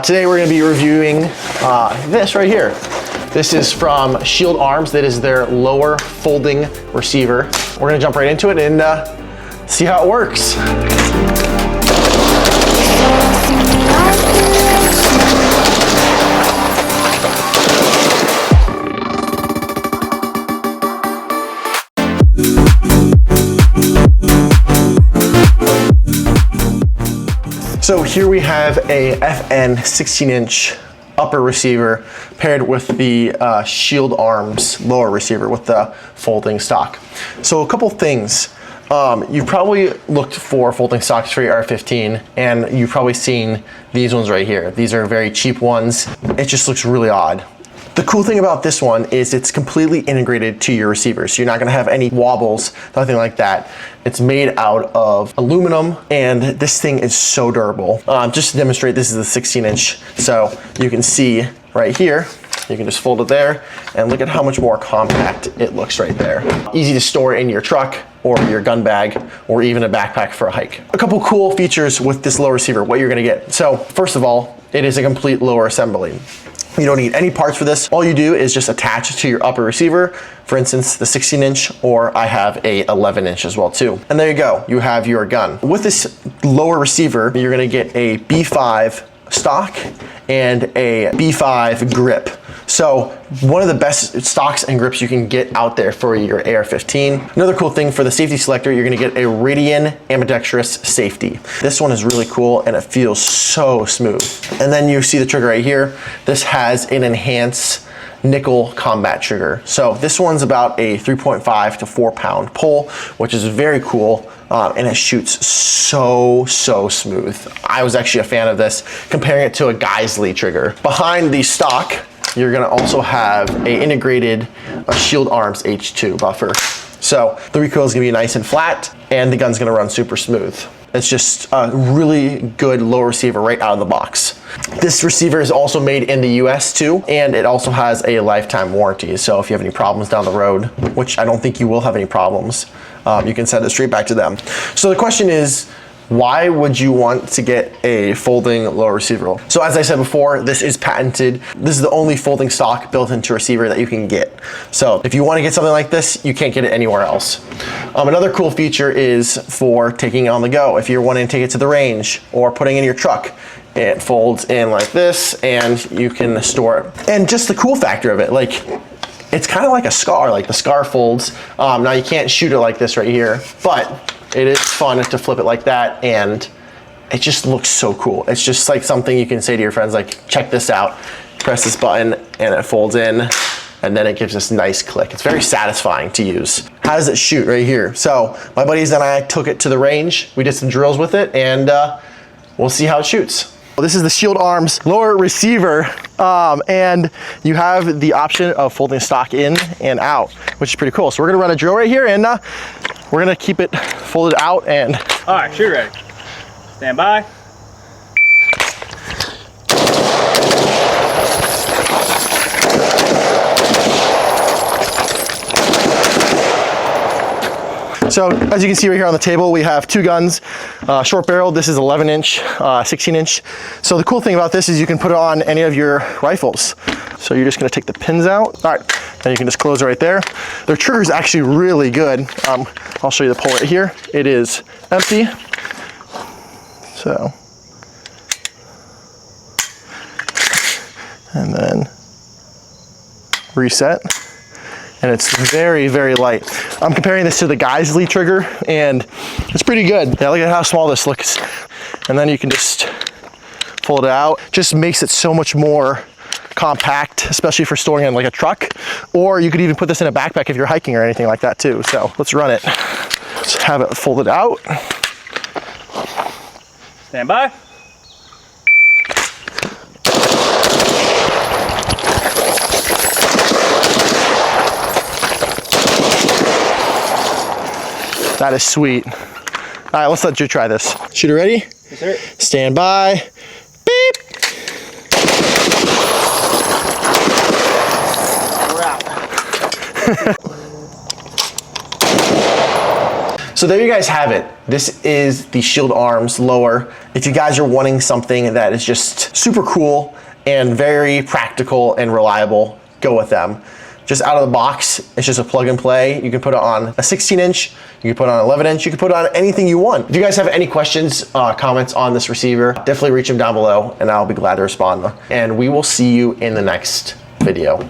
Today we're going to be reviewing this right here. This is from Shield Arms. That is their lower folding receiver. We're going to jump right into it and see how it works. So here we have a FN 16-inch upper receiver paired with the Shield Arms lower receiver with the folding stock. So a couple things. You've probably looked for folding stocks for your R15 and you've probably seen these ones right here. These are very cheap ones. It just looks really odd. The cool thing about this one is it's completely integrated to your receiver. So you're not gonna have any wobbles, nothing like that. It's made out of aluminum and this thing is so durable. Just to demonstrate, this is a 16-inch. So you can see right here, you can just fold it there and look at how much more compact it looks right there. Easy to store in your truck or your gun bag or even a backpack for a hike. A couple cool features with this lower receiver, what you're gonna get. So first of all, it is a complete lower assembly. You don't need any parts for this. All you do is just attach it to your upper receiver. For instance, the 16-inch, or I have a 11-inch as well too. And there you go, you have your gun. With this lower receiver, you're gonna get a B5 stock and a B5 grip. So one of the best stocks and grips you can get out there for your AR-15. Another cool thing for the safety selector, you're gonna get a Radian ambidextrous safety. This one is really cool and it feels so smooth. And then you see the trigger right here. This has an enhanced nickel combat trigger. So this one's about a 3.5 to 4 pound pull, which is very cool. And it shoots so smooth. I was actually a fan of this, comparing it to a Geisley trigger. Behind the stock, you're gonna also have a integrated Shield Arms H2 buffer. So the recoil is gonna be nice and flat and the gun's gonna run super smooth. It's just a really good low receiver right out of the box. This receiver is also made in the US too, and it also has a lifetime warranty. So if you have any problems down the road, which I don't think you will have any problems, you can send it straight back to them. So the question is, why would you want to get a folding lower receiver? So as I said before, this is patented. This is the only folding stock built into receiver that you can get. So if you want to get something like this, you can't get it anywhere else. Another cool feature is for taking it on the go. If you're wanting to take it to the range or putting it in your truck, it folds in like this and you can store it. And just the cool factor of it, like, it's kind of like a SCAR, like the SCAR folds. Now you can't shoot it like this right here, but it is fun to flip it like that and it just looks so cool. It's just like something you can say to your friends, like, check this out, press this button and it folds in and then it gives this nice click. It's very satisfying to use. How does it shoot right here? So my buddies and I took it to the range. We did some drills with it and we'll see how it shoots. This is the Shield Arms lower receiver, and you have the option of folding stock in and out, which is pretty cool. So we're gonna run a drill right here and we're gonna keep it folded out and... All right, shoot ready. Stand by. So as you can see right here on the table, we have two guns, short barrel. This is 11-inch, 16-inch. So the cool thing about this is you can put it on any of your rifles. So you're just gonna take the pins out. All right, and you can just close it right there. Their trigger is actually really good. I'll show you the pull right here. It is empty. So, and then reset. And it's very light. I'm comparing this to the Geisley trigger and it's pretty good. Yeah, look at how small this looks. And then you can just fold it out. Just makes it so much more compact, especially for storing in like a truck. Or you could even put this in a backpack if you're hiking or anything like that too. So let's run it. Let's have it folded out. Stand by. That is sweet. All right, let's let you try this. Shooter ready? Yes, sir. Stand by. Beep. We're out. So there you guys have it. This is the Shield Arms lower. If you guys are wanting something that is just super cool and very practical and reliable, go with them. Just out of the box, it's just a plug and play. You can put it on a 16-inch, you can put it on an 11-inch, you can put it on anything you want. If you guys have any questions, comments on this receiver, definitely reach them down below and I'll be glad to respond. And we will see you in the next video.